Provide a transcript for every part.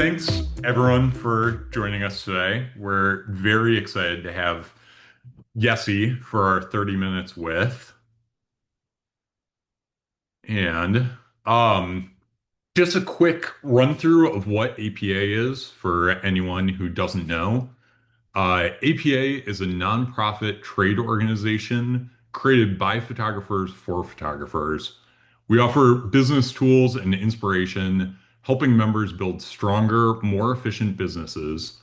thanks everyone for joining us today. We're very excited to have Yesi for our 30 minutes with. And um, just a quick run through of what APA is for anyone who doesn't know. APA is a nonprofit trade organization created by photographers for photographers. We offer business tools and inspiration, helping members build stronger, more efficient businesses.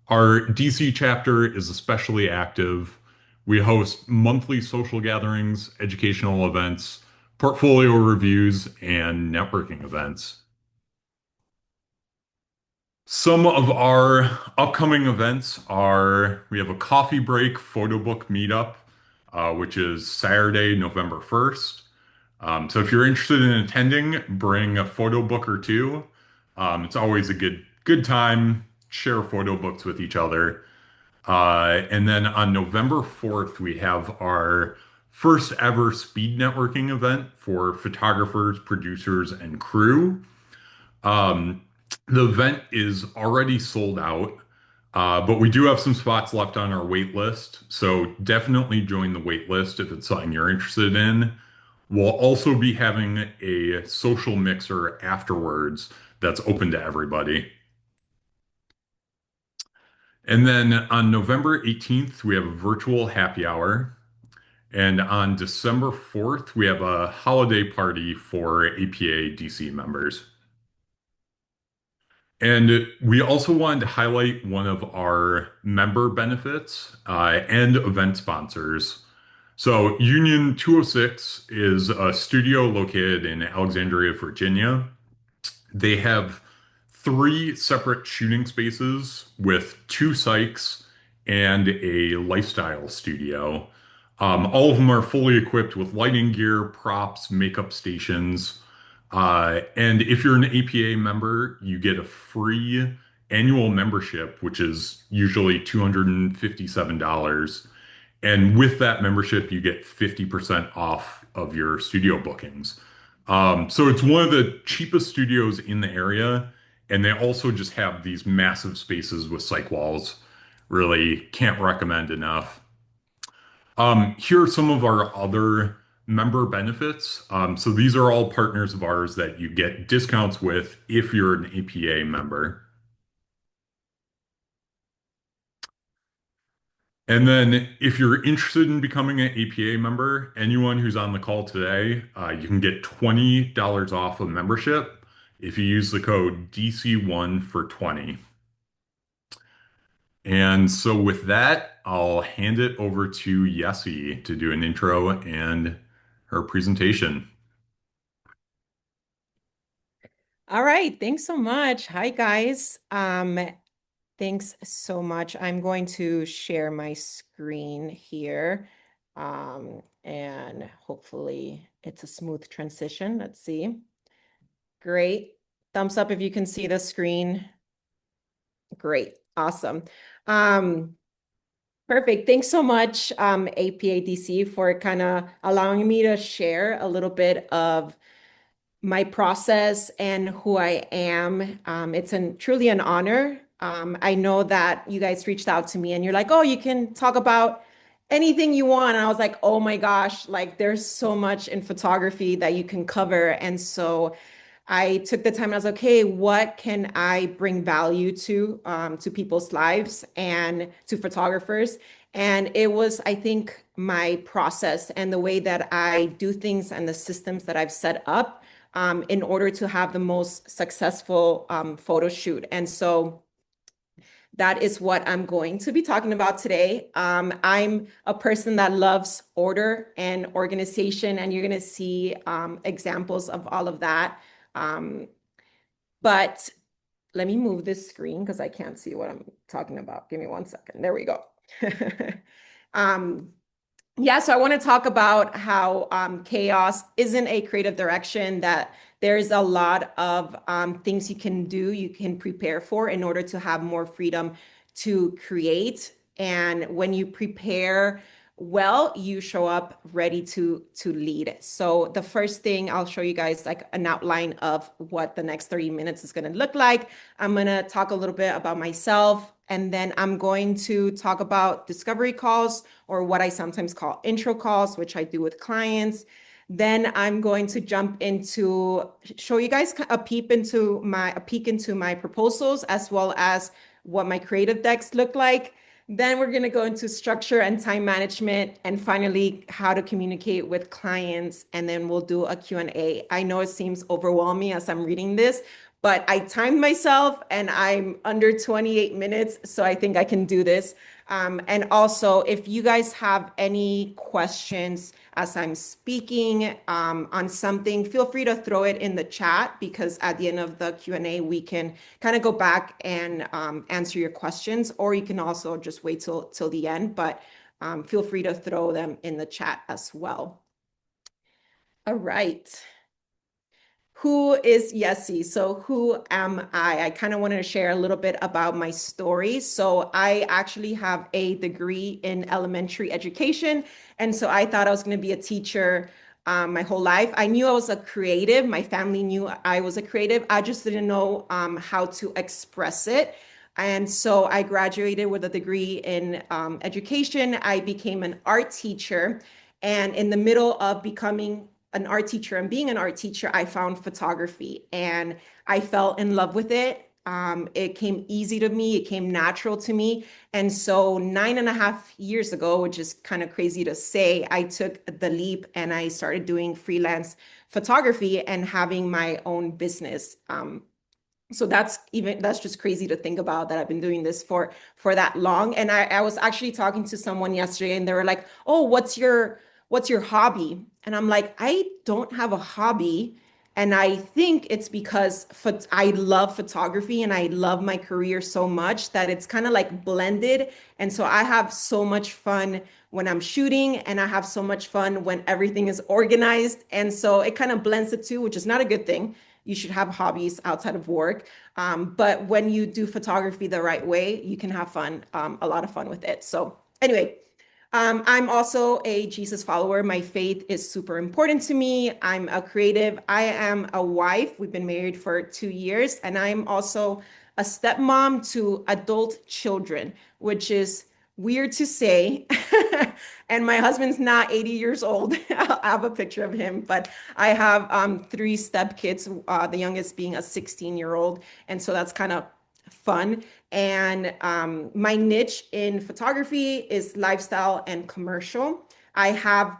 Our DC chapter is especially active. We host monthly social gatherings, educational events, portfolio reviews, and networking events. Some of our upcoming events are we have a coffee break photo book meetup, which is Saturday, November 1st. So if you're interested in attending, bring a photo book or two. It's always a good time, share photo books with each other. And then on November 4th, we have our first ever speed networking event for photographers, producers, and crew. Um, the event is already sold out, but we do have some spots left on our wait list. So definitely join the wait list if it's something you're interested in. We'll also be having a social mixer afterwards that's open to everybody. And then on November 18th, we have a virtual happy hour. And on December 4th, we have a holiday party for APA DC members. And we also wanted to highlight one of our member benefits and event sponsors. So, Union 206 is a studio located in Alexandria, Virginia. They have three separate shooting spaces with two psychs and a lifestyle studio. All of them are fully equipped with lighting gear, props, makeup stations. And if you're an APA member, you get a free annual membership, which is usually $257. And with that membership, you get 50% off of your studio bookings. So it's one of the cheapest studios in the area, and they also just have these massive spaces with cyc walls. Really can't recommend enough. Here are some of our other member benefits. So these are all partners of ours that you get discounts with if you're an APA member. And then if you're interested in becoming an APA member, anyone who's on the call today, you can get $20 off a membership if you use the code DC1 for 20. And so with that, I'll hand it over to Yesi to do an intro and her presentation. All right, thanks so much. Hi, guys. Thanks so much. I'm going to share my screen here, and hopefully it's a smooth transition. Let's see. Great. Thumbs up if you can see the screen. Great. Awesome. Perfect. Thanks so much, APADC, for kind of allowing me to share a little bit of my process and who I am. It's truly an honor. I know that you guys reached out to me and you're like, oh, you can talk about anything you want. And I was like, oh my gosh, like there's so much in photography that you can cover. And so I took the time and I was like, okay, what can I bring value to people's lives and to photographers? And it was, I think, my process and the way that I do things and the systems that I've set up in order to have the most successful photo shoot. And so that is what I'm going to be talking about today. I'm a person that loves order and organization, and you're going to see examples of all of that. But let me move this screen because I can't see what I'm talking about. Give me 1 second. There we go. Yeah, so I want to talk about how chaos isn't a creative direction, that there's a lot of things you can do, you can prepare for in order to have more freedom to create. And when you prepare well, you show up ready to lead. So the first thing I'll show you guys like an outline of what the next 30 minutes is going to look like. I'm going to talk a little bit about myself, and then I'm going to talk about discovery calls, or what I sometimes call intro calls, which I do with clients. Then I'm going to jump into show you guys a peek into my proposals, as well as what my creative decks look like. Then we're going to go into structure and time management, and finally how to communicate with clients, and then we'll do a Q&A. I know it seems overwhelming as I'm reading this, but I timed myself and I'm under 28 minutes, so I think I can do this. And also, if you guys have any questions as I'm speaking on something, feel free to throw it in the chat, because at the end of the Q&A, we can kind of go back and answer your questions, or you can also just wait till the end, but feel free to throw them in the chat as well. All right. Who is Yesi? So who am I? I kind of wanted to share a little bit about my story. So I actually have a degree in elementary education. And so I thought I was going to be a teacher my whole life. I knew I was a creative. My family knew I was a creative. I just didn't know how to express it. And so I graduated with a degree in education. I became an art teacher. And in the middle of becoming an art teacher and being an art teacher, I found photography and I fell in love with it. It came easy to me, it came natural to me. And so 9.5 years ago, which is kind of crazy to say, I took the leap and I started doing freelance photography and having my own business. So that's just crazy to think about, that I've been doing this for that long. And I was actually talking to someone yesterday and they were like, oh, what's your hobby? And I'm like, I don't have a hobby. And I think it's because I love photography and I love my career so much that it's kind of like blended. And so I have so much fun when I'm shooting, and I have so much fun when everything is organized. And so it kind of blends the two, which is not a good thing. You should have hobbies outside of work. But when you do photography the right way, you can have fun, a lot of fun with it. So anyway, I'm also a Jesus follower. My faith is super important to me. I'm a creative. I am a wife. We've been married for 2 years, and I'm also a stepmom to adult children, which is weird to say. And my husband's not 80 years old. I have a picture of him, but I have three stepkids, the youngest being a 16-year-old. And so that's kind of fun. And my niche in photography is lifestyle and commercial. I have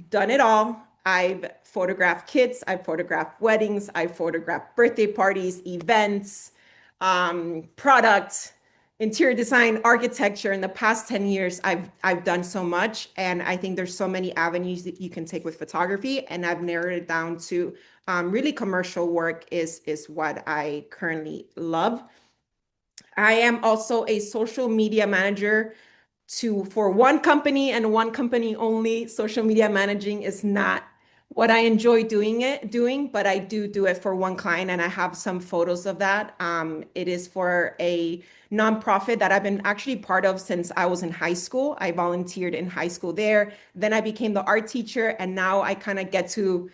done it all. I've photographed kids, I've photographed weddings, I've photographed birthday parties, events, product, interior design, architecture. In the past 10 years, I've done so much. And I think there's so many avenues that you can take with photography. And I've narrowed it down to really commercial work is what I currently love. I am also a social media manager for one company and one company only. Social media managing is not what I enjoy doing, but I do it for one client, and I have some photos of that. It is for a nonprofit that I've been actually part of since I was in high school. I volunteered in high school there. Then I became the art teacher, and now I kind of get to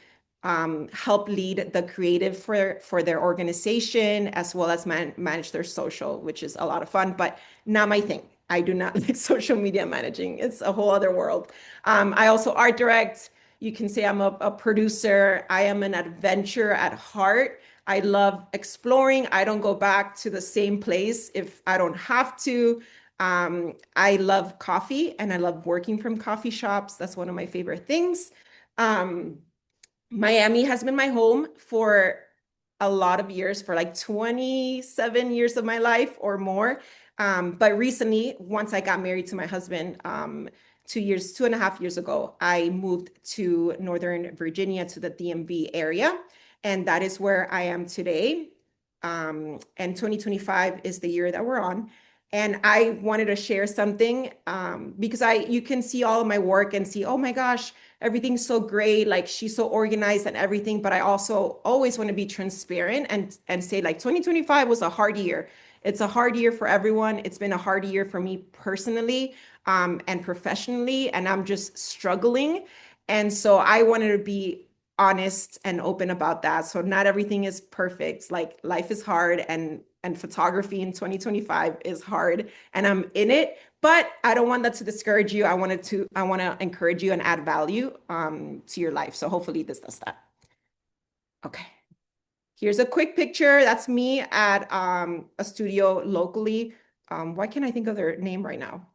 help lead the creative for their organization, as well as manage their social, which is a lot of fun, but not my thing. I do not like social media managing. It's a whole other world. I also art direct. You can say I'm a producer. I am an adventurer at heart. I love exploring. I don't go back to the same place if I don't have to. I love coffee and I love working from coffee shops. That's one of my favorite things. Um, Miami has been my home for a lot of years, for like 27 years of my life or more. But recently, once I got married to my husband, 2.5 years ago, I moved to Northern Virginia, to the DMV area. And that is where I am today. And 2025 is the year that we're on. And I wanted to share something because you can see all of my work and see, oh my gosh, everything's so great. Like, she's so organized and everything. But I also always want to be transparent and say, like, 2025 was a hard year. It's a hard year for everyone. It's been a hard year for me personally. and professionally, and I'm just struggling. And so I wanted to be honest and open about that. So not everything is perfect. Like life is hard and photography in 2025 is hard and I'm in it, but I don't want that to discourage you. I want to encourage you and add value to your life. So hopefully this does that. Okay. Here's a quick picture. That's me at a studio locally. Why can't I think of their name right now?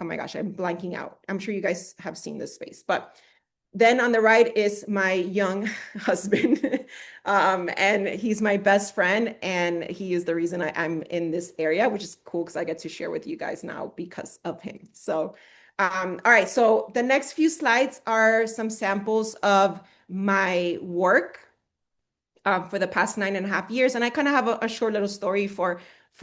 Oh my gosh, I'm blanking out. I'm sure you guys have seen this space, but then on the right is my young husband. And he's my best friend. And he is the reason I'm in this area, which is cool because I get to share with you guys now because of him. So, all right. So the next few slides are some samples of my work for the past 9.5 years. And I kind of have a short little story for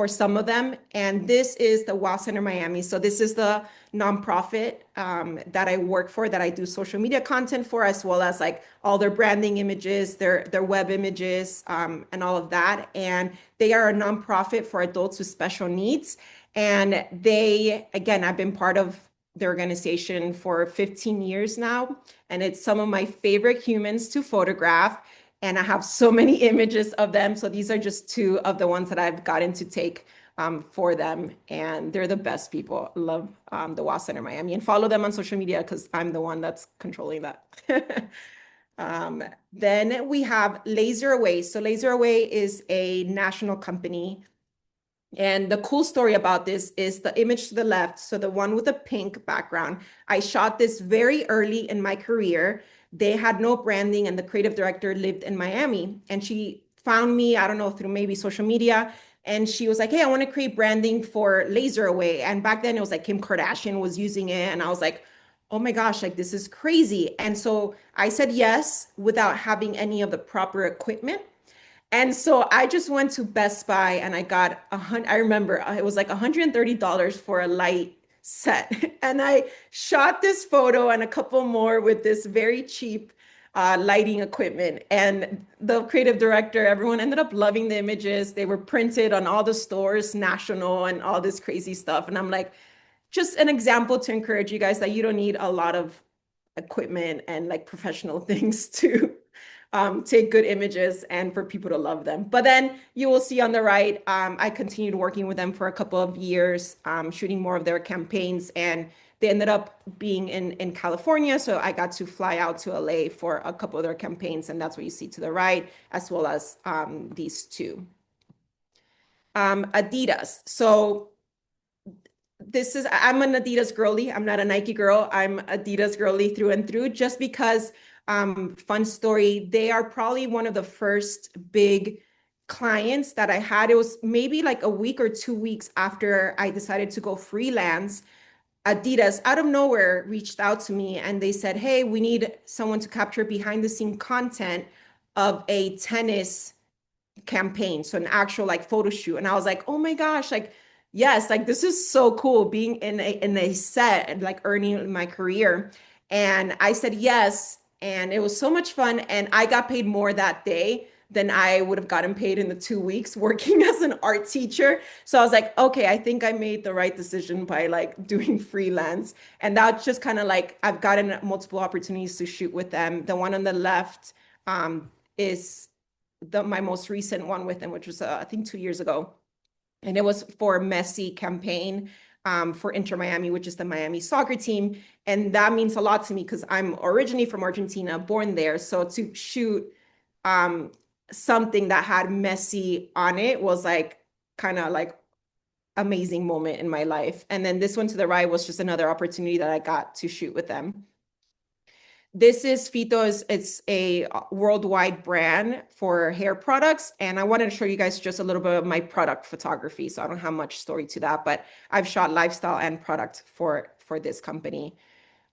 some of them. And this is the Wow Center Miami. So this is the nonprofit that I work for, that I do social media content for, as well as like all their branding images, their web images, and all of that. And they are a nonprofit for adults with special needs. And they, again, I've been part of the organization for 15 years now. And it's some of my favorite humans to photograph. And I have so many images of them. So these are just two of the ones that I've gotten to take for them. And they're the best people. Love the Wow Center Miami. And follow them on social media because I'm the one that's controlling that. Then we have Laser Away. So Laser Away is a national company. And the cool story about this is the image to the left. So the one with the pink background. I shot this very early in my career. They had no branding, and the creative director lived in Miami. And she found me, I don't know, through maybe social media. And she was like, hey, I want to create branding for Laser Away. And back then it was like Kim Kardashian was using it. And I was like, oh my gosh, like this is crazy. And so I said yes without having any of the proper equipment. And so I just went to Best Buy and I got I remember it was like $130 for a light set. And I shot this photo and a couple more with this very cheap lighting equipment. And the creative director, everyone ended up loving the images. They were printed on all the stores, national, and all this crazy stuff. And I'm like, just an example to encourage you guys that you don't need a lot of equipment and like professional things to take good images and for people to love them. But then you will see on the right, I continued working with them for a couple of years, shooting more of their campaigns, and they ended up being in California. So I got to fly out to LA for a couple of their campaigns, and that's what you see to the right, as well as these two. Adidas. So I'm an Adidas girly. I'm not a Nike girl. I'm Adidas girly through and through, just because fun story, they are probably one of the first big clients that I had. It was maybe like a week or 2 weeks after I decided to go freelance. Adidas out of nowhere reached out to me and they said, hey, we need someone to capture behind the scene content of a tennis campaign, so an actual like photo shoot. And I was like, oh my gosh, like yes, like this is so cool being in a set and like earning my career. And I said yes, and it was so much fun. And I got paid more that day than I would have gotten paid in the 2 weeks working as an art teacher. So I was like, okay, I think I made the right decision by like doing freelance. And that's just kind of like I've gotten multiple opportunities to shoot with them. The one on the left is my most recent one with them, which was I think 2 years ago, and it was for a Messi campaign for Inter Miami, which is the Miami soccer team, and that means a lot to me because I'm originally from Argentina, born there. So to shoot um, something that had Messi on it was like kind of like amazing moment in my life. And then this one to the right was just another opportunity that I got to shoot with them. This is Fito's, it's a worldwide brand for hair products. And I wanted to show you guys just a little bit of my product photography. So I don't have much story to that, but I've shot lifestyle and product for this company.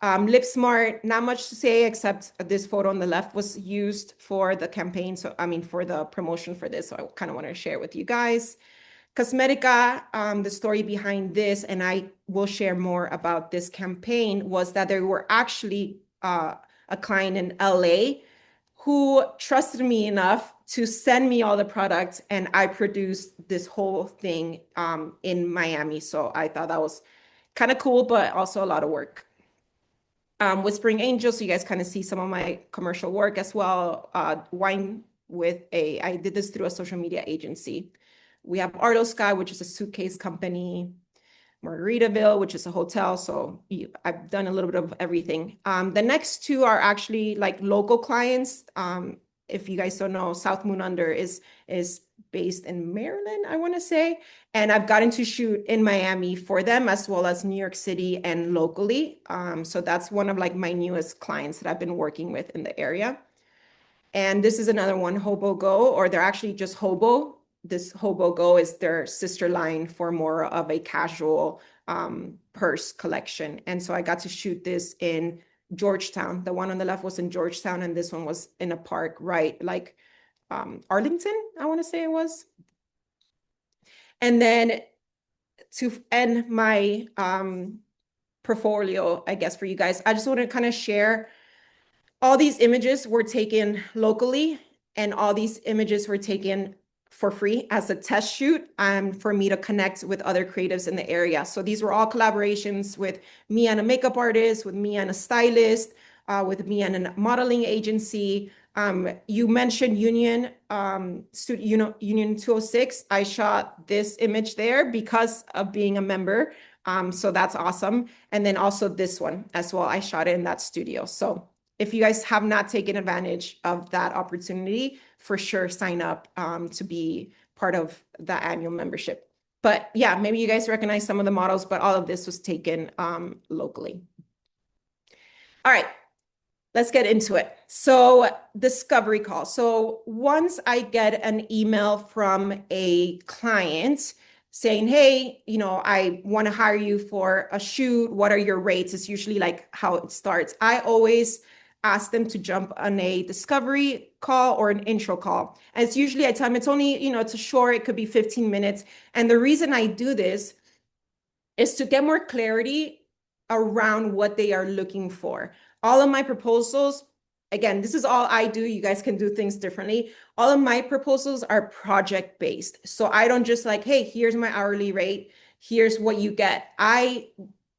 Lip Smart, not much to say except this photo on the left was used for the campaign. So, I mean, for the promotion for this. So I kind of want to share with you guys. Cosmedica, the story behind this, and I will share more about this campaign, was that there were actually a client in LA who trusted me enough to send me all the products, and I produced this whole thing in Miami. So I thought that was kind of cool, but also a lot of work. Whispering Angels, so you guys kind of see some of my commercial work as well. Wine with I did this through a social media agency. We have Arlo Sky, which is a suitcase company. Margaritaville, which is a hotel. So I've done a little bit of everything. The next two are actually like local clients. If you guys don't know, South Moon Under is based in Maryland, I want to say. And I've gotten to shoot in Miami for them as well as New York City and locally. So that's one of like my newest clients that I've been working with in the area. And this is another one, Hobo Go, or they're actually just Hobo. This Hobo Go is their sister line for more of a casual purse collection. And so I got to shoot this in Georgetown. The one on the left was in Georgetown, and this one was in a park, right? Like Arlington, I want to say it was. And then to end my portfolio, I guess, for you guys, I just want to kind of share all these images were taken locally, and all these images were taken for free as a test shoot for me to connect with other creatives in the area. So these were all collaborations with me and a makeup artist, with me and a stylist, with me and a modeling agency. You mentioned Union, Union 206. I shot this image there because of being a member. So that's awesome. And then also this one as well. I shot it in that studio. So if you guys have not taken advantage of that opportunity, for sure sign up to be part of the annual membership. But yeah, maybe you guys recognize some of the models, but all of this was taken locally. All right, let's get into it. So discovery call. So once I get an email from a client saying, hey, I want to hire you for a shoot. What are your rates? It's usually like how it starts. I always ask them to jump on a discovery call or an intro call. And it's usually, I tell them it's only, it's a short, it could be 15 minutes. And the reason I do this is to get more clarity around what they are looking for. All of my proposals, again, this is all I do. You guys can do things differently. All of my proposals are project based. So I don't just like, hey, here's my hourly rate. Here's what you get. I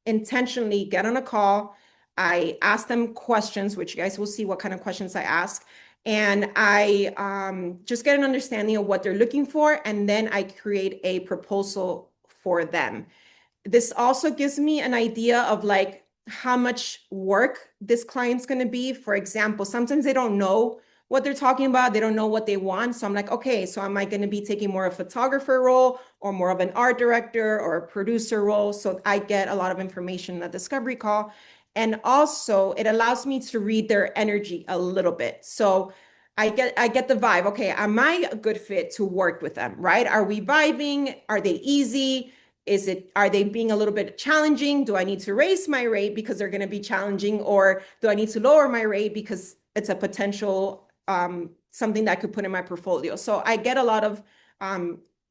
intentionally get on a call. I ask them questions, which you guys will see what kind of questions I ask. And I just get an understanding of what they're looking for. And then I create a proposal for them. This also gives me an idea of like how much work this client's going to be. For example, sometimes they don't know what they're talking about. They don't know what they want. So I'm like, okay, so am I going to be taking more of a photographer role or more of an art director or a producer role? So I get a lot of information in the discovery call. And also it allows me to read their energy a little bit. So I get the vibe. Okay, am I a good fit to work with them, right? Are we vibing? Are they easy? Are they being a little bit challenging? Do I need to raise my rate because they're going to be challenging? Or do I need to lower my rate because it's a potential something that I could put in my portfolio? So I get a lot of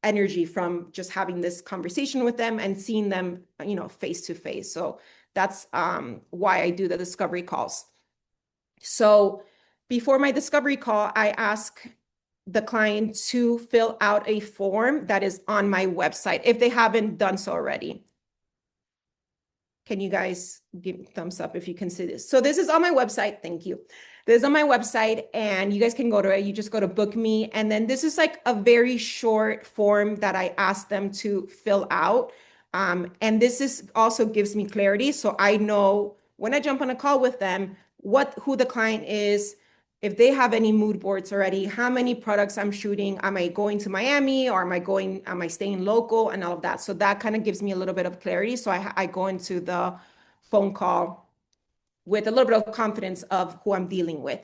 energy from just having this conversation with them and seeing them, face to face. So that's why I do the discovery calls. So before my discovery call, I ask the client to fill out a form that is on my website if they haven't done so already. Can you guys give thumbs up if you can see this? So this is on my website. Thank you. This is on my website and you guys can go to it. You just go to book me. And then this is like a very short form that I ask them to fill out. And this is also gives me clarity. So I know when I jump on a call with them, who the client is, if they have any mood boards already, how many products I'm shooting, am I going to Miami or am I staying local and all of that. So that kind of gives me a little bit of clarity. So I go into the phone call with a little bit of confidence of who I'm dealing with.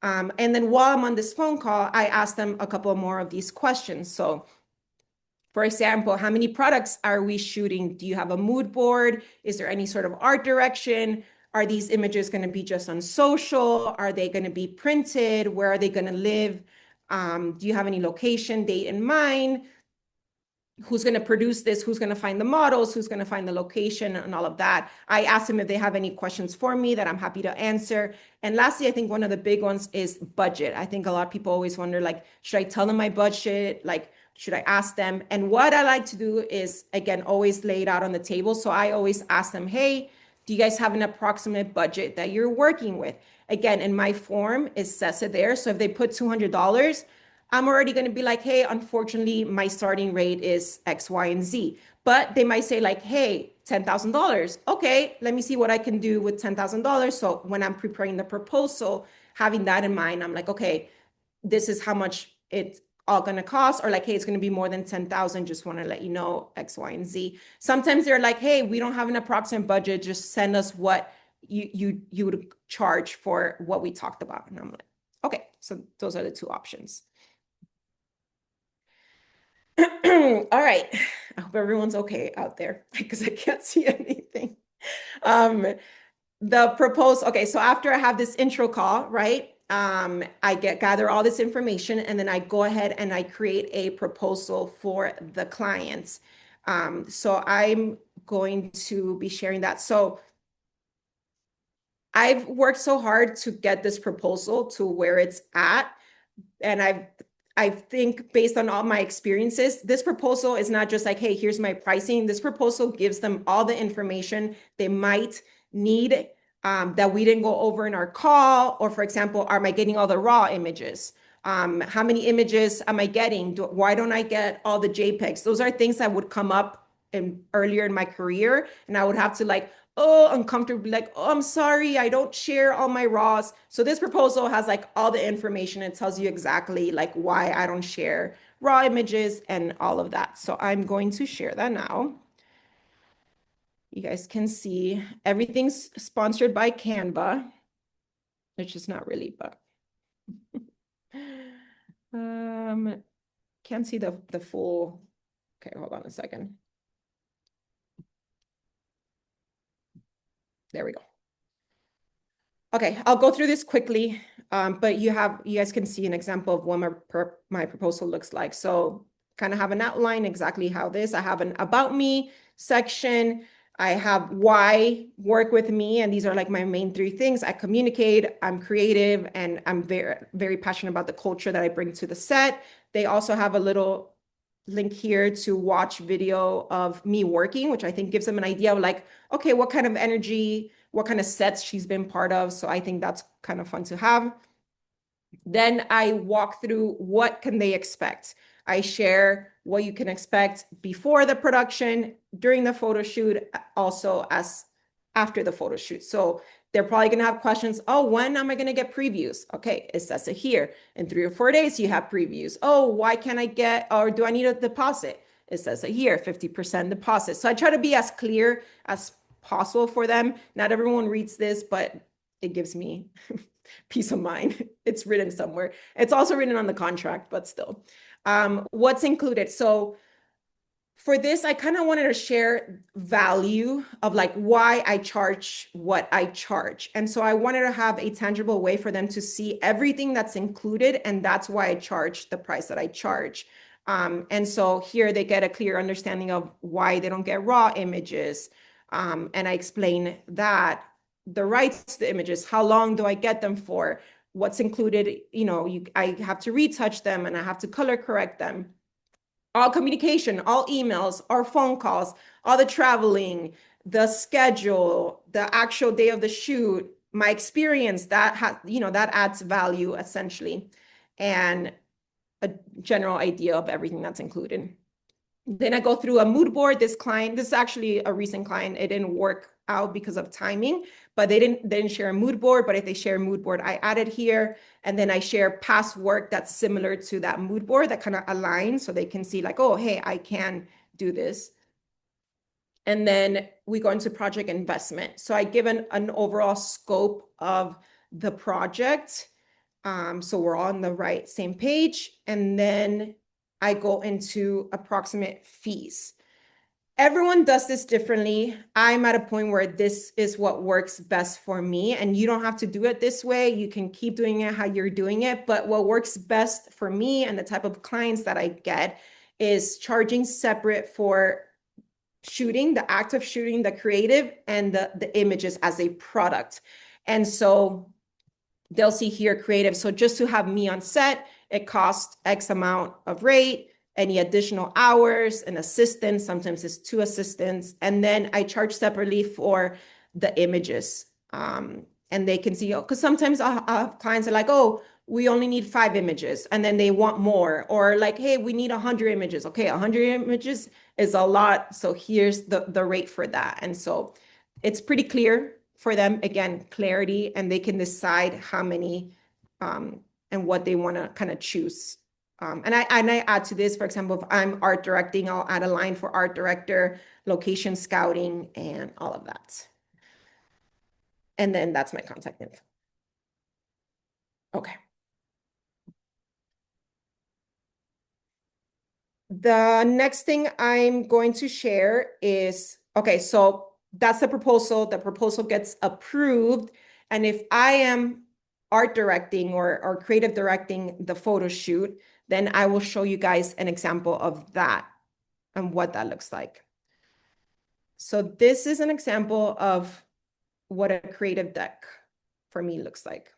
And then while I'm on this phone call, I ask them a couple more of these questions. So for example, how many products are we shooting? Do you have a mood board? Is there any sort of art direction? Are these images going to be just on social? Are they going to be printed? Where are they going to live? Do you have any location, date in mind? Who's going to produce this? Who's going to find the models? Who's going to find the location and all of that? I ask them if they have any questions for me that I'm happy to answer. And lastly, I think one of the big ones is budget. I think a lot of people always wonder, like, should I tell them my budget? Like, Should I ask them? And what I like to do is, again, always lay it out on the table. So I always ask them, hey, do you guys have an approximate budget that you're working with? Again, in my form, it says it there. So if they put $200, I'm already going to be like, hey, unfortunately, my starting rate is X, Y, and Z. But they might say like, hey, $10,000. Okay, let me see what I can do with $10,000. So when I'm preparing the proposal, having that in mind, I'm like, okay, this is how much it's all going to cost, or like, hey, it's going to be more than 10,000. Just want to let you know X, Y, and Z. Sometimes they're like, hey, we don't have an approximate budget. Just send us what you would charge for what we talked about. And I'm like, okay, so those are the two options. All right. I hope everyone's okay out there because I can't see anything. Um, the proposed, okay, so after I have this intro call, right? I gather all this information and then I go ahead and I create a proposal for the clients. So I'm going to be sharing that. So I've worked so hard to get this proposal to where it's at. And I think based on all my experiences, this proposal is not just like, hey, here's my pricing. This proposal gives them all the information they might need that we didn't go over in our call. Or for example, am I getting all the raw images? How many images am I getting? Why don't I get all the JPEGs? Those are things that would come up earlier in my career. And I would have to like, oh, uncomfortable, like, oh, I'm sorry, I don't share all my raws. So this proposal has like all the information. It tells you exactly like why I don't share raw images and all of that. So I'm going to share that now. You guys can see everything's sponsored by Canva, which is not really, but can't see the full. Okay, hold on a second. There we go. Okay, I'll go through this quickly, but you guys can see an example of what my proposal looks like. So kind of have an outline exactly how this. I have an about me section. I have why work with me, and these are like my main three things. I communicate, I'm creative, and I'm very, very passionate about the culture that I bring to the set. They also have a little link here to watch video of me working, which I think gives them an idea of like, okay, what kind of energy, what kind of sets she's been part of. So I think that's kind of fun to have. Then I walk through what can they expect. I share what you can expect before the production, during the photo shoot, also as after the photo shoot. So they're probably going to have questions. Oh, when am I going to get previews? Okay, it says it here. In 3 or 4 days, you have previews. Oh, why can't I get, or do I need a deposit? It says it here, 50% deposit. So I try to be as clear as possible for them. Not everyone reads this, but it gives me peace of mind. It's written somewhere. It's also written on the contract, but still. What's included? So for this, I kind of wanted to share value of like why I charge what I charge. And so I wanted to have a tangible way for them to see everything that's included. And that's why I charge the price that I charge. And so here they get a clear understanding of why they don't get raw images. And I explain that the rights to the images, how long do I get them for? What's included, I have to retouch them and I have to color correct them. All communication, all emails, our phone calls, all the traveling, the schedule, the actual day of the shoot, my experience, that adds value essentially, and a general idea of everything that's included. Then I go through a mood board. This is actually a recent client. It didn't work out because of timing, but they didn't share a mood board. But if they share a mood board, I added here. And then I share past work that's similar to that mood board that kind of aligns so they can see like, oh, hey, I can do this. And then we go into project investment. So I give an overall scope of the project. So we're all on the same page. And then I go into approximate fees. Everyone does this differently. I'm at a point where this is what works best for me, and you don't have to do it this way. You can keep doing it how you're doing it, but what works best for me and the type of clients that I get is charging separate for shooting, the act of shooting, the creative, and the images as a product. And so they'll see here creative. So just to have me on set, it costs X amount of rate. any additional hours, an assistant, sometimes it's two assistants. And then I charge separately for the images. And they can see, because sometimes clients are like, oh, we only need 5 images, and then they want more, or like, hey, we need 100 images. Okay, 100 images is a lot, so here's the rate for that. And so it's pretty clear for them, again, clarity, and they can decide how many and what they want to kind of choose. And I add to this, for example, if I'm art directing, I'll add a line for art director, location scouting, and all of that. And then that's my contact info. Okay. The next thing I'm going to share is, okay, so that's the proposal. The proposal gets approved. And if I am art directing or creative directing the photo shoot, then I will show you guys an example of that and what that looks like. So this is an example of what a creative deck for me looks like.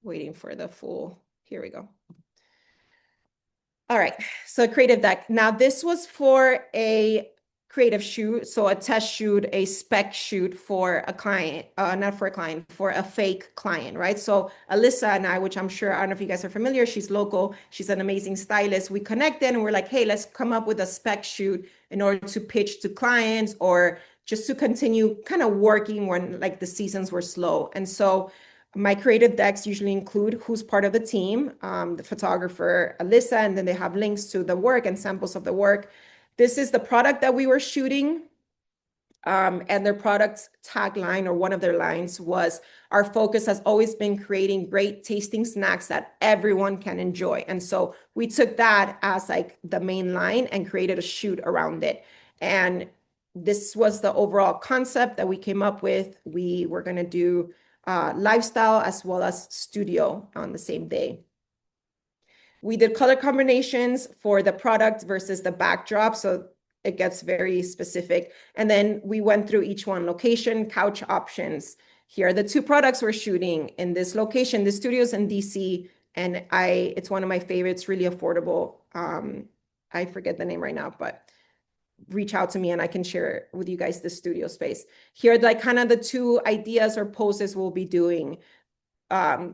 Waiting for the full, here we go. All right, so creative deck. Now this was for a creative shoot, so a test shoot, a spec shoot for a client, not for a client, for a fake client, right? So Alyssa and I, which I'm sure, I don't know if you guys are familiar, she's local, she's an amazing stylist. We connected and we're like, hey, let's come up with a spec shoot in order to pitch to clients or just to continue kind of working when like the seasons were slow. And so my creative decks usually include who's part of the team, the photographer, Alyssa, and then they have links to the work and samples of the work. This is the product that we were shooting. And their product tagline, or one of their lines, was, our focus has always been creating great tasting snacks that everyone can enjoy. And so we took that as like the main line and created a shoot around it. And this was the overall concept that we came up with. We were going to do lifestyle as well as studio on the same day. We did color combinations for the product versus the backdrop, so it gets very specific. And then we went through each one: location, couch options. Here are the 2 products we're shooting in this location. The studio's in DC, and it's one of my favorites, really affordable. I forget the name right now, but reach out to me and I can share with you guys the studio space. Here are like kind of the 2 ideas or poses we'll be doing.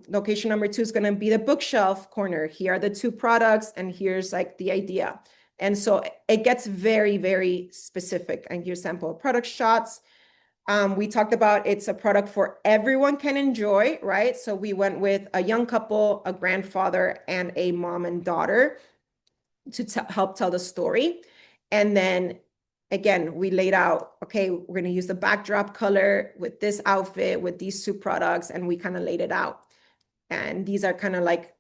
Location number 2 is going to be the bookshelf corner. Here are the 2 products, and here's like the idea. And so it gets very, very specific. And here's sample product shots. We talked about it's a product for everyone can enjoy, right? So we went with a young couple, a grandfather, and a mom and daughter to help tell the story. And then again, we laid out, okay, we're going to use the backdrop color with this outfit, with these 2 products, and we kind of laid it out. And these are kind of like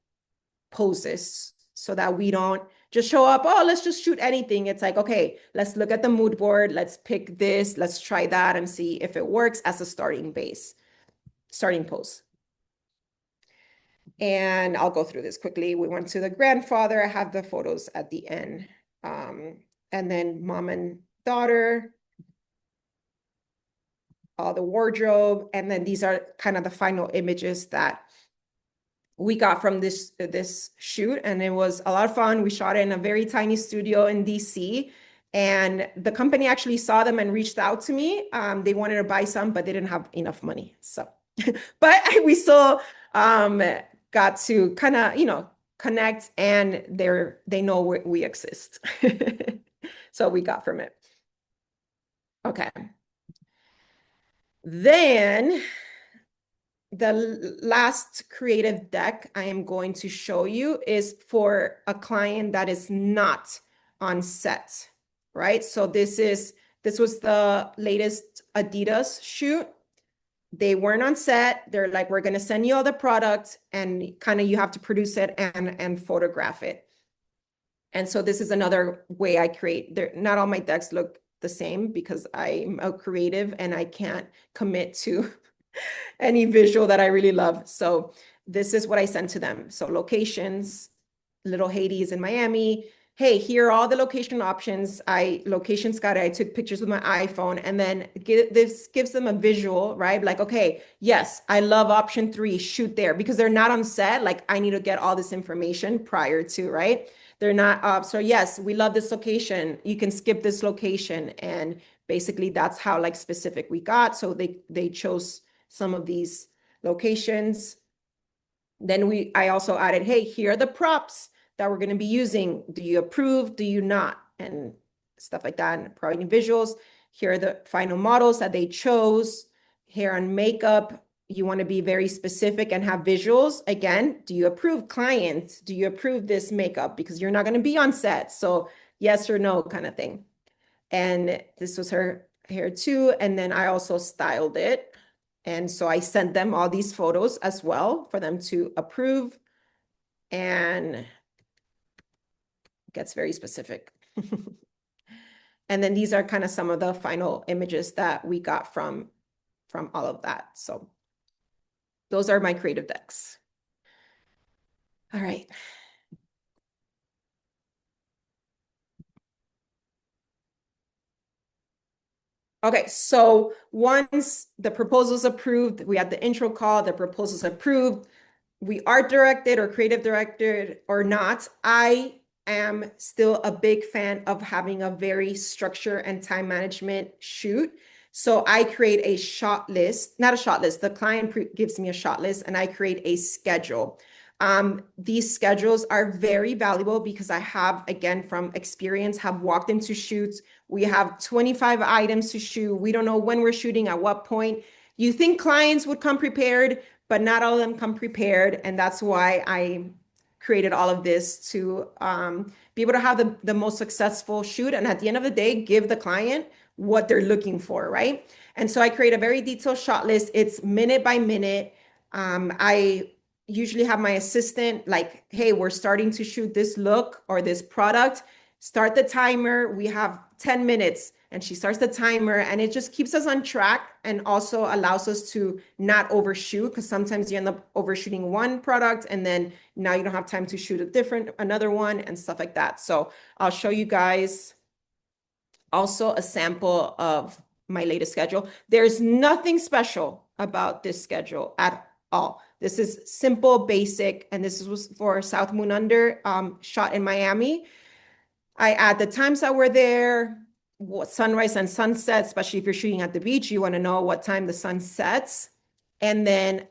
poses so that we don't just show up, oh, let's just shoot anything. It's like, okay, let's look at the mood board. Let's pick this. Let's try that and see if it works as a starting pose. And I'll go through this quickly. We went to the grandfather. I have the photos at the end. And then mom and daughter, the wardrobe. And then these are kind of the final images that we got from this shoot. And it was a lot of fun. We shot it in a very tiny studio in DC. And the company actually saw them and reached out to me. They wanted to buy some, but they didn't have enough money. So, but we still got to kind of, connect, and they know we exist. So we got from it. Okay. Then the last creative deck I am going to show you is for a client that is not on set, right? So this was the latest Adidas shoot. They weren't on set. They're like, we're going to send you all the product, and kind of you have to produce it and photograph it. And so this is another way I create. Not all my decks look the same because I'm a creative and I can't commit to any visual that I really love. So this is what I sent to them. So locations, Little Hades in Miami. hey, here are all the location options. I location scouted, I took pictures with my iPhone, and then this gives them a visual, right? Like, okay, yes, I love option three, shoot there, because they're not on set. Like, I need to get all this information prior to, right? They're not so yes, we love this location. You can skip this location. And basically that's how like specific we got. So they chose some of these locations. Then I also added, hey, here are the props that we're going to be using. Do you approve? Do you not? And stuff like that. And providing visuals. Here are the final models that they chose. Hair and makeup. You want to be very specific and have visuals. Again, do you approve, client? Do you approve this makeup? Because you're not going to be on set. So yes or no kind of thing. And this was her hair too. And then I also styled it. And so I sent them all these photos as well for them to approve, and it gets very specific. And then these are kind of some of the final images that we got from all of that. So those are my creative decks. All right. Okay, so once the proposal's approved, we had the intro call, the proposal's approved, we art directed or creative directed or not, I am still a big fan of having a very structure and time management shoot. So I create a shot list, not a shot list, the client gives me a shot list and I create a schedule. These schedules are very valuable because I have, again, from experience, have walked into shoots. We have 25 items to shoot. We don't know when we're shooting, at what point. You think clients would come prepared, but not all of them come prepared. And that's why I created all of this to be able to have the most successful shoot. And at the end of the day, give the client what they're looking for, right? And so I create a very detailed shot list. It's minute by minute. I usually have my assistant like, hey, we're starting to shoot this look or this product. Start the timer. We have 10 minutes. And she starts the timer, and it just keeps us on track and also allows us to not overshoot, because sometimes you end up overshooting one product and then now you don't have time to shoot another one and stuff like that. So I'll show you guys also a sample of my latest schedule. There's nothing special about this schedule at all. This is simple, basic, and this was for South Moon Under, shot in Miami. I add the times that we're there, what sunrise and sunset, especially if you're shooting at the beach, you want to know what time the sun sets. And then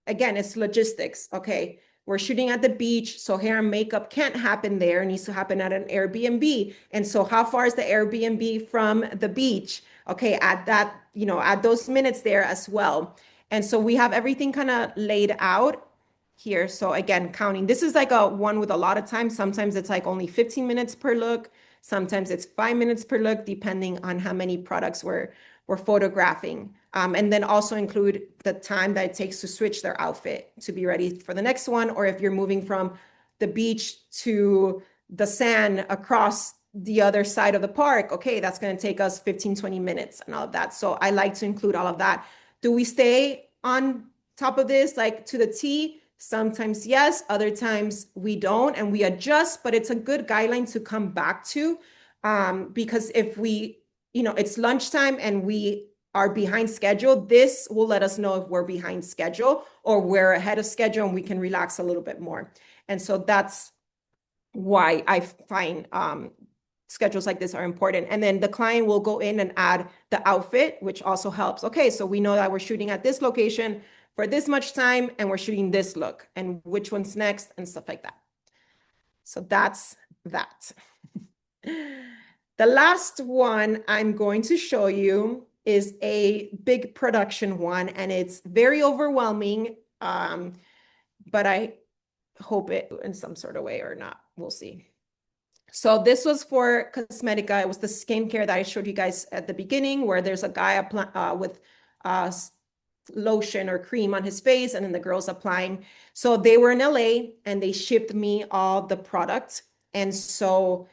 again, it's logistics. Okay, we're shooting at the beach, so hair and makeup can't happen there. It needs to happen at an Airbnb. And so how far is the Airbnb from the beach? Okay, add that, add those minutes there as well. And so we have everything kind of laid out here. So again, counting, this is like a one with a lot of time. Sometimes it's like only 15 minutes per look. Sometimes it's 5 minutes per look, depending on how many products we're photographing. And then also include the time that it takes to switch their outfit to be ready for the next one. Or if you're moving from the beach to the sand across the other side of the park, okay, that's going to take us 15, 20 minutes and all of that. So I like to include all of that. Do we stay on top of this like to the T? Sometimes yes, other times we don't, and we adjust, but it's a good guideline to come back to, because if it's lunchtime and we are behind schedule, this will let us know if we're behind schedule or we're ahead of schedule and we can relax a little bit more. And so that's why I find schedules like this are important. And then the client will go in and add the outfit, which also helps. Okay, so we know that we're shooting at this location for this much time and we're shooting this look and which one's next and stuff like that. So that's that. The last one I'm going to show you is a big production one, and it's very overwhelming, but I hope it in some sort of way or not. We'll see. So this was for Cosmedica. It was the skincare that I showed you guys at the beginning, where there's a guy with lotion or cream on his face, and then the girl's applying. So they were in LA and they shipped me all the products. And so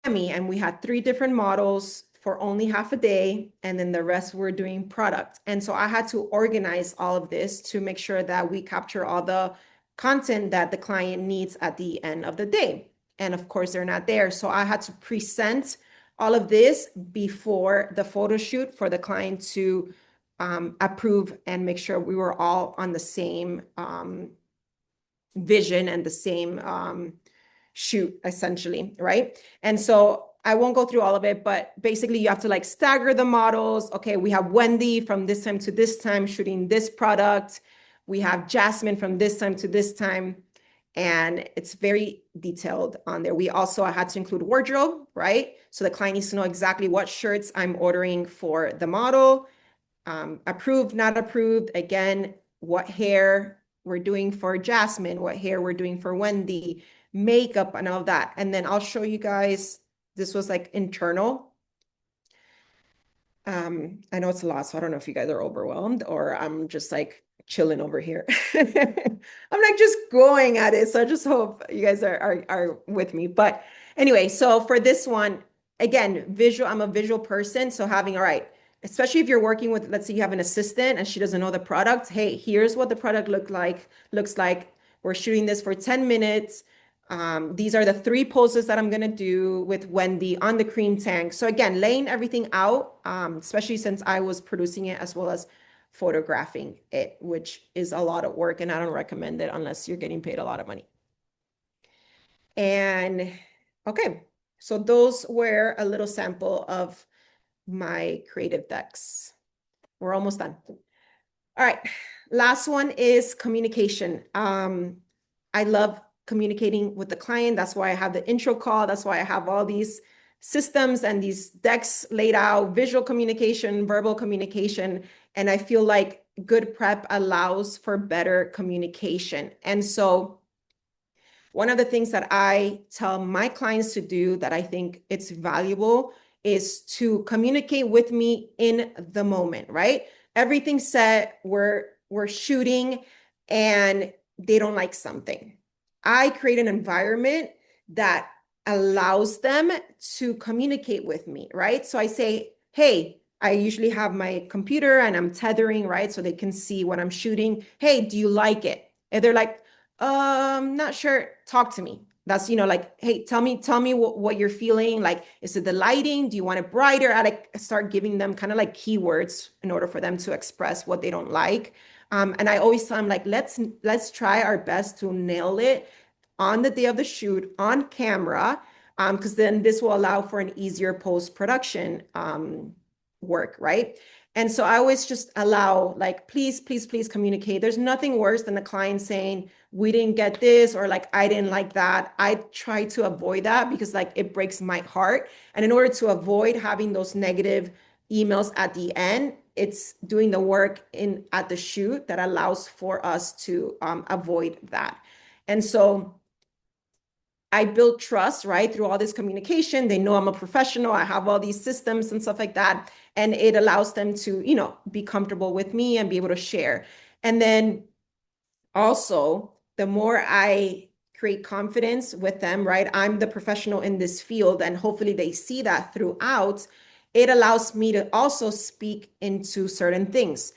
and we had 3 different models for only half a day, and then the rest were doing product. And so I had to organize all of this to make sure that we capture all the content that the client needs at the end of the day. And of course, they're not there. So I had to present all of this before the photo shoot for the client to approve and make sure we were all on the same vision and the same shoot, essentially, right? And so I won't go through all of it, but basically you have to like stagger the models. Okay, we have Wendy from this time to this time shooting this product. We have Jasmine from this time to this time. And it's very detailed on there. We also had to include wardrobe, right? So the client needs to know exactly what shirts I'm ordering for the model, approved, not approved. Again, what hair we're doing for Jasmine, what hair we're doing for Wendy, makeup and all that. And then I'll show you guys, this was like internal. I know it's a lot, so I don't know if you guys are overwhelmed or I'm just like chilling over here. I'm like just going at it. So I just hope you guys are with me. But anyway, so for this one, again, visual, I'm a visual person. So having, all right, especially if you're working with, let's say you have an assistant and she doesn't know the product. Hey, here's what the product looks like. We're shooting this for 10 minutes. These are the 3 poses that I'm gonna do with Wendy on the cream tank. So again, laying everything out, especially since I was producing it as well as photographing it, which is a lot of work and I don't recommend it unless you're getting paid a lot of money. And okay, so those were a little sample of my creative decks. We're almost done. All right, last one is communication. I love communicating with the client. That's why I have the intro call. That's why I have all these systems and these decks laid out, visual communication, verbal communication. And I feel like good prep allows for better communication. And so one of the things that I tell my clients to do that I think it's valuable is to communicate with me in the moment, right? Everything's set, we're shooting and they don't like something. I create an environment that allows them to communicate with me, right? So I say, hey, I usually have my computer and I'm tethering, right? So they can see what I'm shooting. Hey, do you like it? And they're like, not sure. Talk to me. That's, like, hey, tell me what you're feeling. Like, is it the lighting? Do you want it brighter? I like start giving them kind of like keywords in order for them to express what they don't like. And I always tell them like, let's try our best to nail it on the day of the shoot on camera, because then this will allow for an easier post-production work, right? And so I always just allow like, please, please, please communicate. There's nothing worse than the client saying, we didn't get this, or like, I didn't like that. I try to avoid that because like it breaks my heart. And in order to avoid having those negative emails at the end, it's doing the work at the shoot that allows for us to avoid that. And so I build trust, right, through all this communication. They know I'm a professional. I have all these systems and stuff like that. And it allows them to, be comfortable with me and be able to share. And then also, the more I create confidence with them, right, I'm the professional in this field, and hopefully they see that throughout, it allows me to also speak into certain things.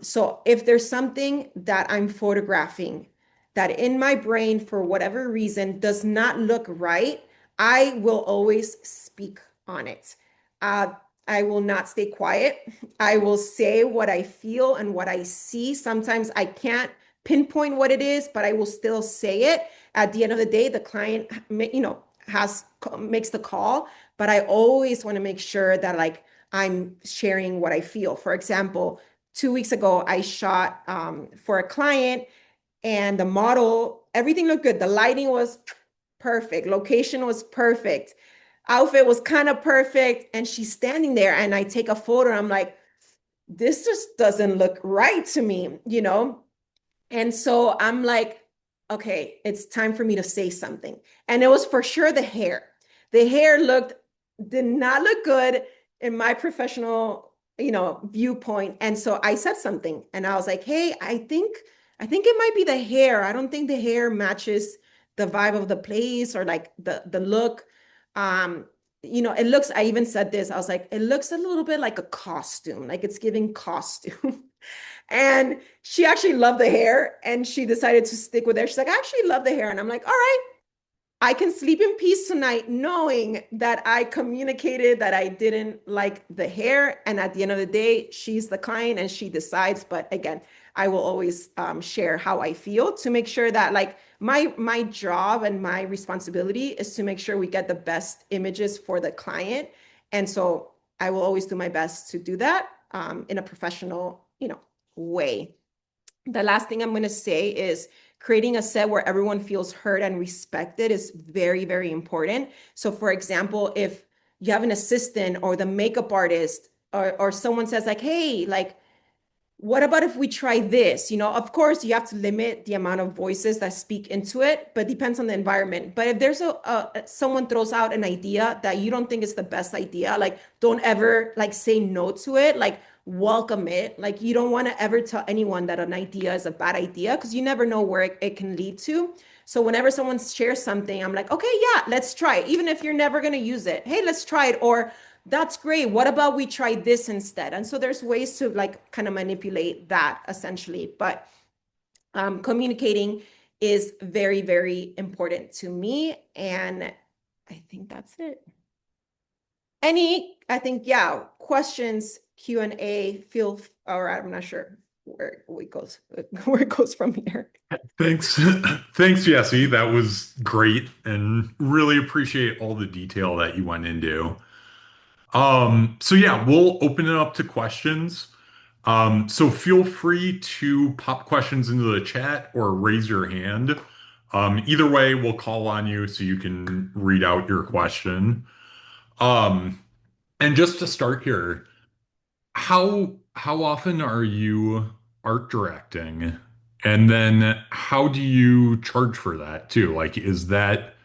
So if there's something that I'm photographing that in my brain, for whatever reason, does not look right, I will always speak on it. Uh, I will not stay quiet. I will say what I feel and what I see. Sometimes I can't pinpoint what it is, but I will still say it. At the end of the day, the client, makes the call, but I always want to make sure that like I'm sharing what I feel. For example, 2 weeks ago, I shot for a client and the model, everything looked good. The lighting was perfect. Location was perfect. Outfit was kind of perfect. And she's standing there and I take a photo. And I'm like, this just doesn't look right to me. And so I'm like, okay, it's time for me to say something. And it was for sure the hair. The hair did not look good in my professional, viewpoint. And so I said something and I was like, hey, I think it might be the hair. I don't think the hair matches the vibe of the place or like the look. Um, it looks, I even said this, I was like, it looks a little bit like a costume, like it's giving costume. And she actually loved the hair and she decided to stick with it. She's like, I actually love the hair. And I'm like, all right. I can sleep in peace tonight knowing that I communicated that I didn't like the hair. And at the end of the day, she's the client and she decides. But again, I will always share how I feel to make sure that like my job and my responsibility is to make sure we get the best images for the client. And so I will always do my best to do that in a professional, way. The last thing I'm going to say is creating a set where everyone feels heard and respected is very, very important. So, for example, if you have an assistant or the makeup artist or someone says like, hey, like, what about if we try this? Of course, you have to limit the amount of voices that speak into it, but depends on the environment. But if there's someone throws out an idea that you don't think is the best idea, like don't ever like say no to it, like welcome it. Like you don't want to ever tell anyone that an idea is a bad idea because you never know where it can lead to. So whenever someone shares something, I'm like, okay, yeah, let's try it. Even if you're never going to use it. Hey, let's try it. Or that's great. What about we try this instead? And so there's ways to like kind of manipulate that essentially. But communicating is very, very important to me. And I think that's it. I think, yeah, questions, Q&A, or I'm not sure where it goes from here. Thanks. Thanks, Jesse. That was great and really appreciate all the detail that you went into. So yeah, we'll open it up to questions. So feel free to pop questions into the chat or raise your hand. Either way, we'll call on you so you can read out your question. Um, and just to start here, how often are you art directing? And then how do you charge for that too? Like, is that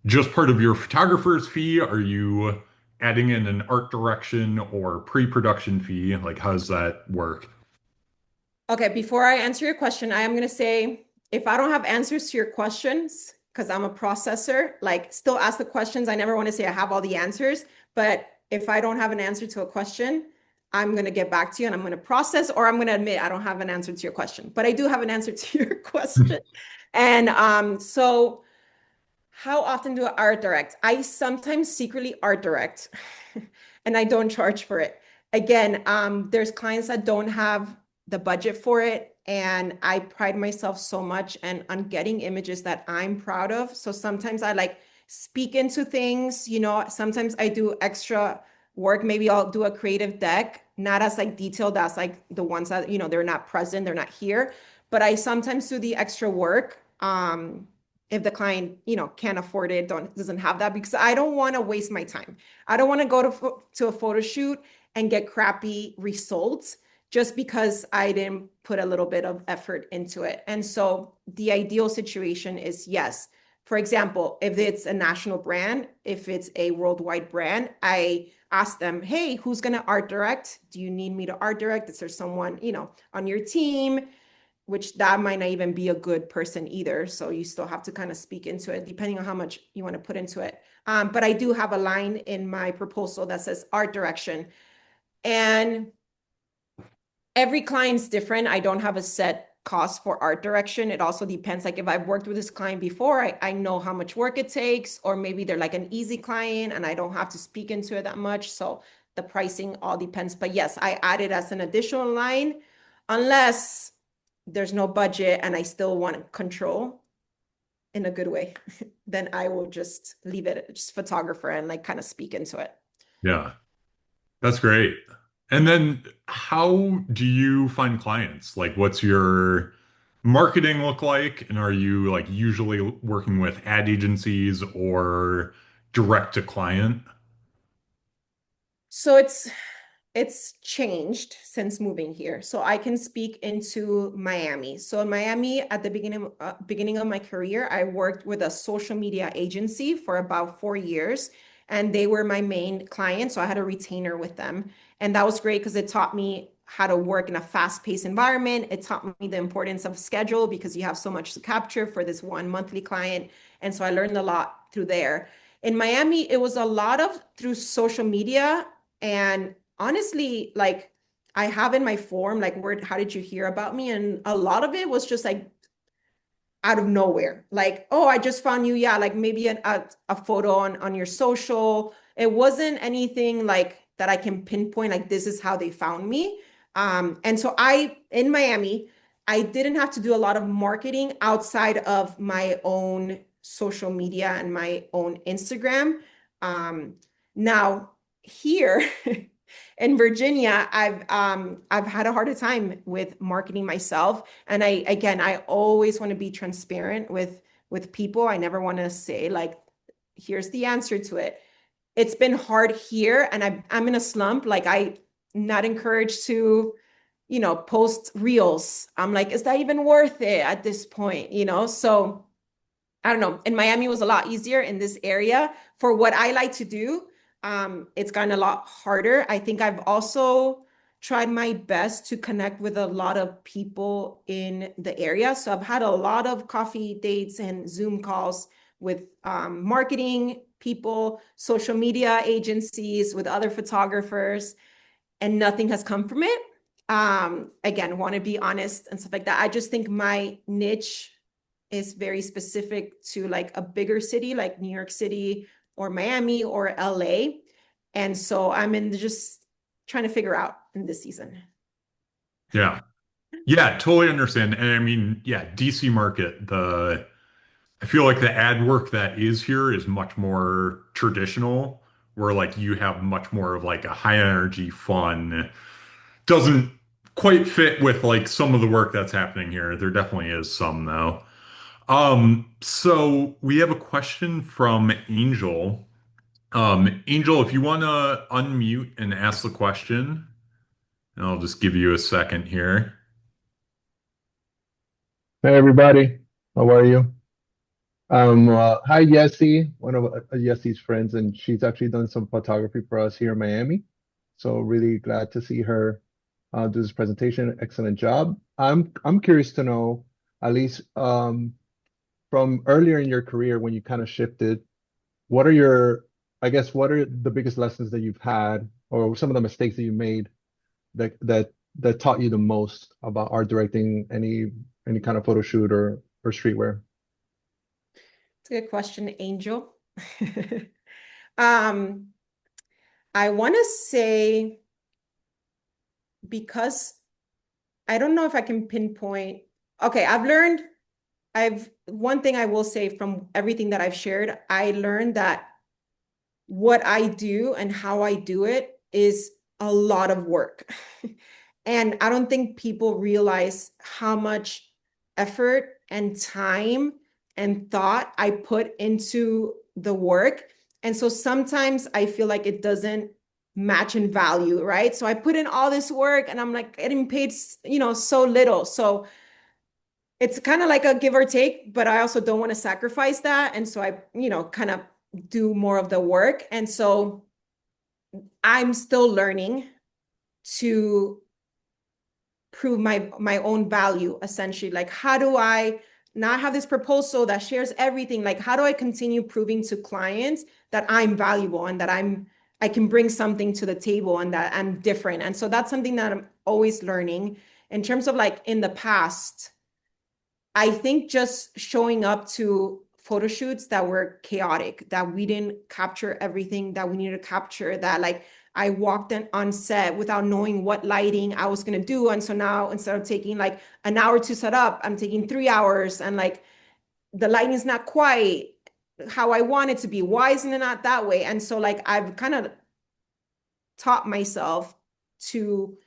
just part of your photographer's fee? Are you adding in an art direction or pre-production fee? Like, how does that work? Okay, before I answer your question, I am going to say if I don't have answers to your questions, because I'm a processor, like still ask the questions. I never want to say I have all the answers, but if I don't have an answer to a question, I'm going to get back to you and I'm going to process, or I'm going to admit I don't have an answer to your question, but I do have an answer to your question. And so how often do I art direct? I sometimes secretly art direct and I don't charge for it. Again, there's clients that don't have the budget for it. And I pride myself so much and on getting images that I'm proud of. So sometimes I like speak into things, sometimes I do extra work. Maybe I'll do a creative deck, not as like detailed as like the ones that, they're not present, they're not here, but I sometimes do the extra work. If the client, can't afford it, doesn't have that, because I don't want to waste my time. I don't want to go to a photo shoot and get crappy results just because I didn't put a little bit of effort into it. And so the ideal situation is yes. For example, if it's a national brand, if it's a worldwide brand, I ask them, hey, who's going to art direct? Do you need me to art direct? Is there someone, on your team? Which that might not even be a good person either. So you still have to kind of speak into it depending on how much you want to put into it. But I do have a line in my proposal that says art direction. And every client's different. I don't have a set cost for art direction. It also depends. Like if I've worked with this client before, I know how much work it takes, or maybe they're like an easy client and I don't have to speak into it that much. So the pricing all depends. But yes, I add it as an additional line unless there's no budget and I still want control in a good way. Then I will just leave it just photographer and like kind of speak into it. Yeah, that's great. And then how do you find clients? Like, what's your marketing look like? And are you like usually working with ad agencies or direct to client? So it's changed since moving here. So I can speak into Miami. So in Miami, at the beginning of my career, I worked with a social media agency for about 4 years, and they were my main client. So I had a retainer with them, and that was great because it taught me how to work in a fast-paced environment. It taught me the importance of schedule because you have so much to capture for this one monthly client, and so I learned a lot through there. In Miami, it was a lot of through social media and honestly, like I have in my form, like, how did you hear about me? And a lot of it was just like out of nowhere. Like, oh, I just found you. Yeah, like maybe a photo on your social. It wasn't anything like that I can pinpoint, like this is how they found me. And so in Miami, I didn't have to do a lot of marketing outside of my own social media and my own Instagram. Um, Now here in Virginia, I've had a harder time with marketing myself. And I always want to be transparent with people. I never want to say like, here's the answer to it. It's been hard here, and I'm in a slump. Like I'm not encouraged to, post reels. I'm like, is that even worth it at this point? So I don't know. In Miami, it was a lot easier. In this area for what I like to do. It's gotten a lot harder. I think I've also tried my best to connect with a lot of people in the area. So I've had a lot of coffee dates and Zoom calls with marketing people, social media agencies, with other photographers, and nothing has come from it. Again, want to be honest and stuff like that. I just think my niche is very specific to like a bigger city like New York City or Miami or LA. And so I'm in just trying to figure out in this season. Yeah. Yeah, totally understand. And I mean, yeah, DC market, I feel like the ad work that is here is much more traditional, where like you have much more of like a high energy fun. Doesn't quite fit with like some of the work that's happening here. There definitely is some though. So we have a question from Angel. Angel, if you want to unmute and ask the question, and I'll just give you a second here. Hey everybody, how are you? Hi Yesi, one of Yesi's friends, and she's actually done some photography for us here in Miami. So really glad to see her do this presentation. Excellent job. I'm curious to know, at least from earlier in your career when you kind of shifted, what are your, I guess, what are the biggest lessons that you've had, or some of the mistakes that you made that taught you the most about art directing any kind of photo shoot or streetwear? It's a good question, Angel. um, I want to say because I don't know if I can pinpoint. Okay, I've one thing I will say from everything that I've shared, I learned that what I do and how I do it is a lot of work. And I don't think people realize how much effort and time and thought I put into the work. And so sometimes I feel like it doesn't match in value, right? So I put in all this work and I'm like getting paid, so little. So it's kind of like a give or take, but I also don't want to sacrifice that. And so I, kind of do more of the work. And so I'm still learning to prove my own value, essentially. Like, how do I not have this proposal that shares everything? Like, how do I continue proving to clients that I'm valuable and that I can bring something to the table and that I'm different? And so that's something that I'm always learning. In terms of like in the past, I think just showing up to photo shoots that were chaotic, that we didn't capture everything that we needed to capture, that like I walked in on set without knowing what lighting I was going to do. And so now instead of taking like an hour to set up, I'm taking 3 hours, and like the lighting is not quite how I want it to be. Why isn't it not that way? And so like I've kind of taught myself to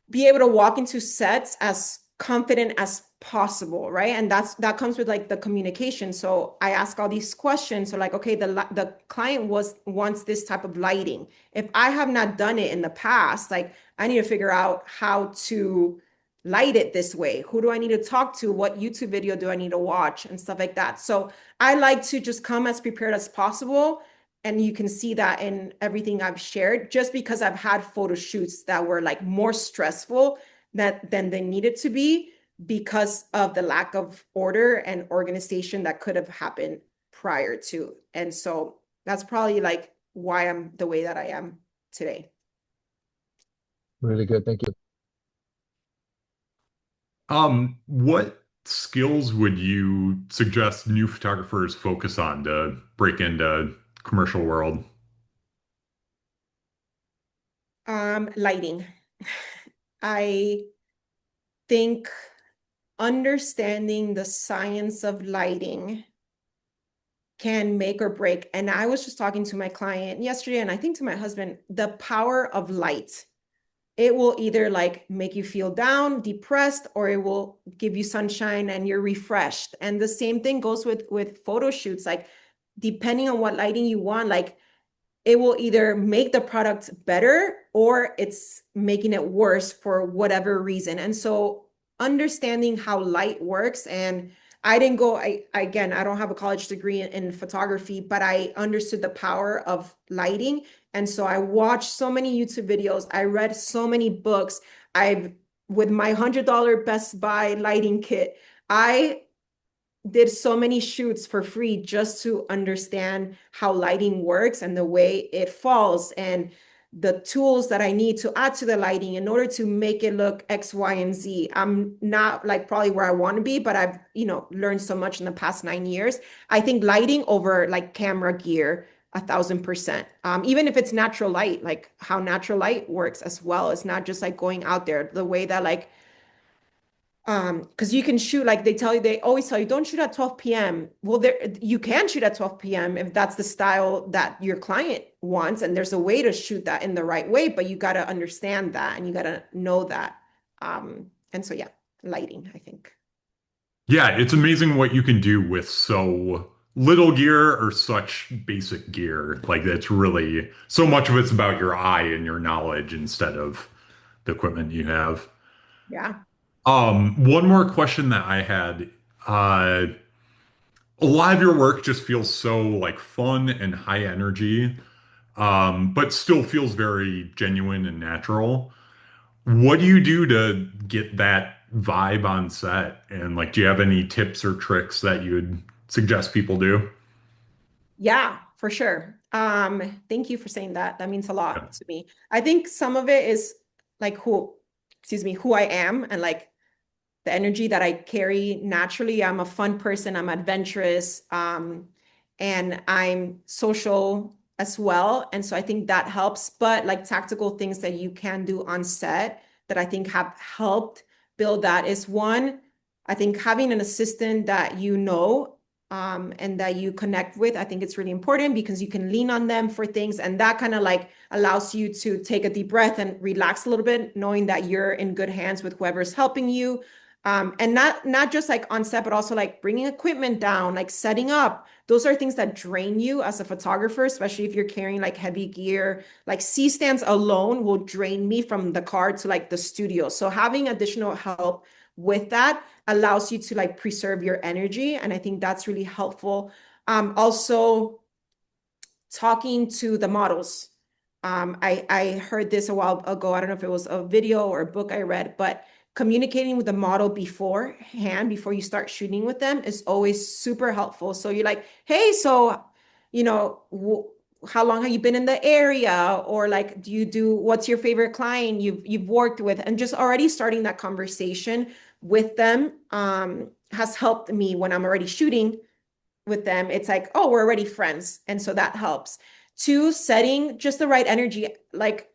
be able to walk into sets as confident as possible, right? And that comes with like the communication. So I ask all these questions. So like, okay, the client wants this type of lighting. If I have not done it in the past, like I need to figure out how to light it this way. Who do I need to talk to? What YouTube video do I need to watch and stuff like that? So I like to just come as prepared as possible. And you can see that in everything I've shared, just because I've had photo shoots that were like more stressful than they needed to be because of the lack of order and organization that could have happened prior to. And so that's probably like why I'm the way that I am today. Really good, thank you. What skills would you suggest new photographers focus on to break into commercial world? Lighting. I think understanding the science of lighting can make or break. And I was just talking to my client yesterday, and I think to my husband, the power of light. It will either like make you feel down, depressed, or it will give you sunshine and you're refreshed. And the same thing goes with photo shoots. Like depending on what lighting you want, like it will either make the product better or it's making it worse for whatever reason. And so understanding how light works, and I didn't go, again, I don't have a college degree in photography, but I understood the power of lighting. And so I watched so many YouTube videos. I read so many books. With my $100 Best Buy lighting kit, I did so many shoots for free just to understand how lighting works and the way it falls and the tools that I need to add to the lighting in order to make it look X, Y, and Z. I'm not like probably where I want to be, but I've, learned so much in the past 9 years. I think lighting over like camera gear, 1,000%. Even if it's natural light, like how natural light works as well. It's not just like going out there, the way that like because you can shoot, like they always tell you, don't shoot at 12 p.m. Well, you can shoot at 12 p.m. if that's the style that your client wants, and there's a way to shoot that in the right way, but you got to understand that and you got to know that. And so yeah, lighting, I think. Yeah, it's amazing what you can do with so little gear or such basic gear. Like it's really so much of it's about your eye and your knowledge instead of the equipment you have. Yeah. One more question that I had. Uh, a lot of your work just feels so like fun and high energy, but still feels very genuine and natural. What do you do to get that vibe on set? And like, do you have any tips or tricks that you would suggest people do? Yeah, for sure. Thank you for saying that. That means a Yeah. lot to me. I think some of it is like who I am and like the energy that I carry naturally. I'm a fun person, I'm adventurous, and I'm social as well. And so I think that helps. But like tactical things that you can do on set that I think have helped build that is one, I think having an assistant that and that you connect with, I think it's really important because you can lean on them for things. And that kind of like allows you to take a deep breath and relax a little bit, knowing that you're in good hands with whoever's helping you. And not just like on set, but also like bringing equipment down, like setting up. Those are things that drain you as a photographer, especially if you're carrying like heavy gear. Like C stands alone will drain me from the car to like the studio. So having additional help with that allows you to like preserve your energy, and I think that's really helpful. Also talking to the models. I heard this a while ago. I don't know if it was a video or a book I read, but communicating with the model beforehand, before you start shooting with them, is always super helpful. So you're like, hey, so, you know, how long have you been in the area? Or like, what's your favorite client you've worked with? And just already starting that conversation with them has helped me when I'm already shooting with them. It's like, oh, we're already friends. And so that helps. Two, setting just the right energy. Like,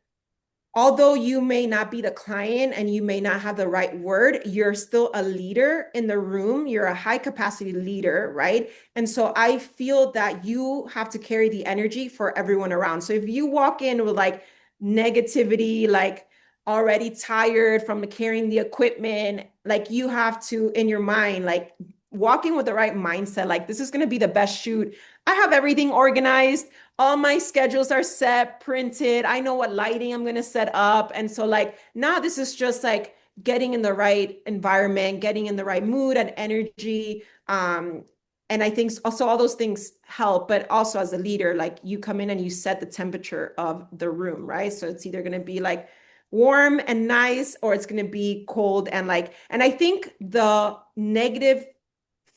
although you may not be the client and you may not have the right word, you're still a leader in the room. You're a high capacity leader, right? And so I feel that you have to carry the energy for everyone around. So if you walk in with like negativity, like already tired from carrying the equipment, like you have to, in your mind, like walking with the right mindset, like this is going to be the best shoot. I have everything organized. All my schedules are set, printed. I know what lighting I'm going to set up. And so like now this is just like getting in the right environment, getting in the right mood and energy. And I think also all those things help, but also as a leader, like you come in and you set the temperature of the room, right? So it's either going to be like warm and nice, or it's going to be cold and like, and I think the negative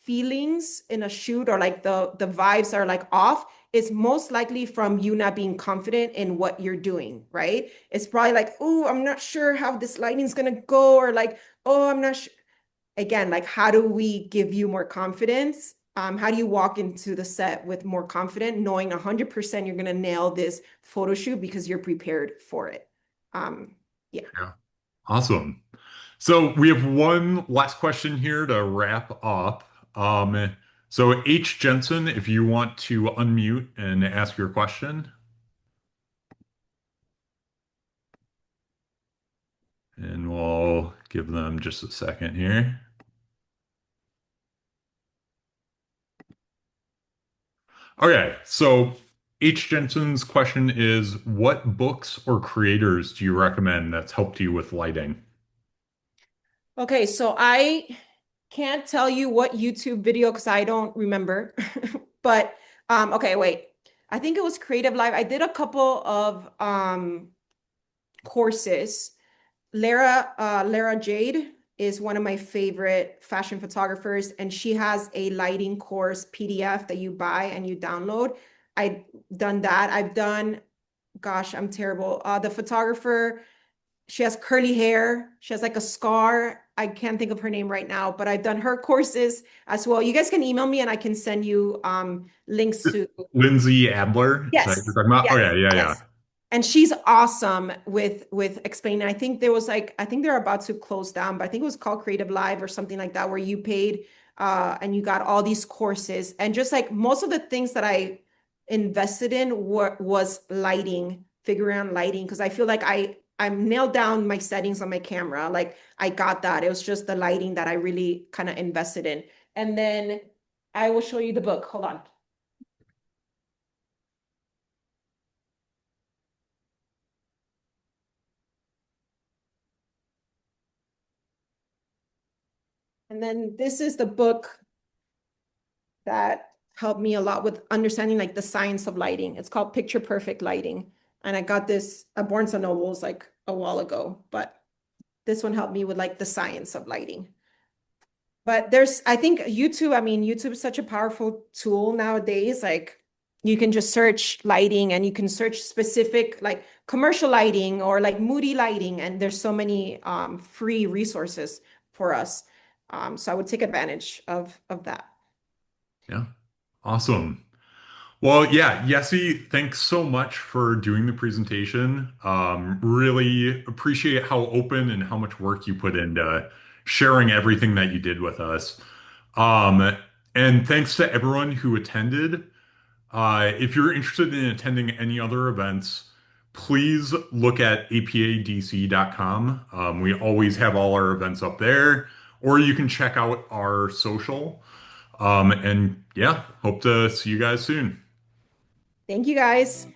feelings in a shoot, or like the vibes are like off, is most likely from you not being confident in what you're doing, right? It's probably like, oh, I'm not sure how this lighting's gonna go, or like, oh, I'm not sure. again, like how do we give you more confidence? How do you walk into the set with more confidence, knowing 100% you're gonna nail this photo shoot because you're prepared for it? Yeah. Yeah. Awesome. So we have one last question here to wrap up. So H. Jensen, if you want to unmute and ask your question, and we'll give them just a second here. Okay, so H. Jensen's question is, what books or creators do you recommend that's helped you with lighting? Okay, so I can't tell you what YouTube video because I don't remember. But okay, wait. I think it was Creative Live. I did a couple of courses. Lara Jade is one of my favorite fashion photographers, and she has a lighting course PDF that you buy and you download. I've done that. I've done, gosh, I'm terrible. The photographer, she has curly hair. She has like a scar. I can't think of her name right now, but I've done her courses as well. You guys can email me and I can send you links to. Lindsay Adler, is that what you're Yes, talking about? yes, Okay, yeah, yeah. yes. And she's awesome with explaining. I think there was like, I think they're about to close down, but I think it was called Creative Live or something like that, where you paid and you got all these courses. And just like most of the things that I invested in was lighting, figuring out lighting, because I feel like I'm nailed down my settings on my camera. Like I got that. It was just the lighting that I really kind of invested in. And then I will show you the book. Hold on. And then this is the book that helped me a lot with understanding like the science of lighting. It's called Picture Perfect Lighting. And I got this at Barnes and Nobles like a while ago, but this one helped me with like the science of lighting. But I think YouTube, I mean, YouTube is such a powerful tool nowadays. Like you can just search lighting and you can search specific like commercial lighting or like moody lighting. And there's so many free resources for us. So I would take advantage of that. Yeah. Awesome. Well, yeah, Yesi, thanks so much for doing the presentation. Really appreciate how open and how much work you put into sharing everything that you did with us. Um, and thanks to everyone who attended. If you're interested in attending any other events, please look at apadc.com. We always have all our events up there, or you can check out our social. And yeah, hope to see you guys soon. Thank you guys.